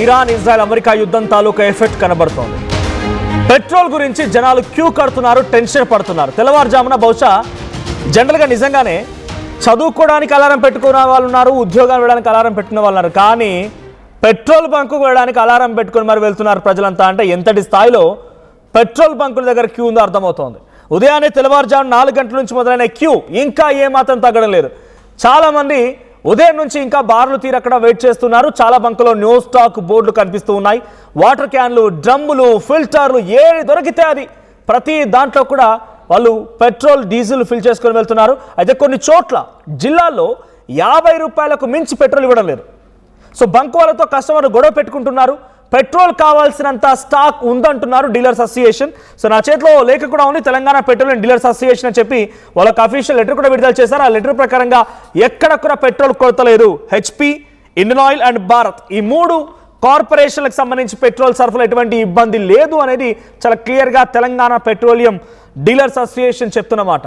Iran Israel America యుద్ధం తాలూకా effect కనబడుతోంది. Petrol గురించి జనాలు క్యూ కడుతున్నారు, టెన్షన్ పడుతున్నారు. తెల్లవారుజామున బహుశా జనరల్గా నిజంగానే చదువుకోవడానికి అలారం పెట్టుకున్న వాళ్ళు ఉన్నారు, ఉద్యోగాలు వెళ్ళడానికి అలారం పెట్టుకున్న వాళ్ళు ఉన్నారు. కానీ పెట్రోల్ బంకు వెళ్ళడానికి అలారం పెట్టుకుని మరి వెళ్తున్నారు ప్రజలంతా. అంటే ఎంతటి స్థాయిలో పెట్రోల్ బంకుల దగ్గర క్యూ ఉందో అర్థమవుతోంది. ఉదయాన్నే తెల్లవారుజాము 4 గంటల నుంచి మొదలైన క్యూ ఇంకా ఏమాత్రం తగ్గడం లేదు. చాలామంది ఉదయం నుంచి ఇంకా బార్లు తీరు అక్కడ వెయిట్ చేస్తున్నారు. చాలా బంకులో నో స్టాక్ బోర్డులు కనిపిస్తూ ఉన్నాయి. వాటర్ క్యాన్లు, డ్రమ్ములు, ఫిల్టర్లు ఏది దొరికితే అది ప్రతి దాంట్లో కూడా వాళ్ళు పెట్రోల్, డీజిల్ ఫిల్ చేసుకొని వెళ్తున్నారు. అయితే కొన్ని చోట్ల జిల్లాల్లో 50 రూపాయలకు మించి పెట్రోల్ ఇవ్వడం లేదు. సో బంక్ వాళ్ళతో కస్టమర్లు గొడవ పెట్టుకుంటున్నారు. పెట్రోల్ కావాల్సినంత స్టాక్ ఉందంటున్నారు డీలర్స్ అసోసియేషన్. సో నా చేతిలో లేఖ కూడా ఉంది, Telangana petrol and dealers association అని చెప్పి వాళ్ళకి అఫీషియల్ లెటర్ కూడా విడుదల చేశారు. ఆ లెటర్ ప్రకారంగా ఎక్కడ కూడా పెట్రోల్ కొరత లేదు. HP, Indian oil and Bharat ఈ 3 కార్పొరేషన్లకు సంబంధించి పెట్రోల్ సరఫరా ఎటువంటి ఇబ్బంది లేదు అనేది చాలా క్లియర్గా తెలంగాణ పెట్రోలియం డీలర్స్ అసోసియేషన్ చెప్తున్నమాట.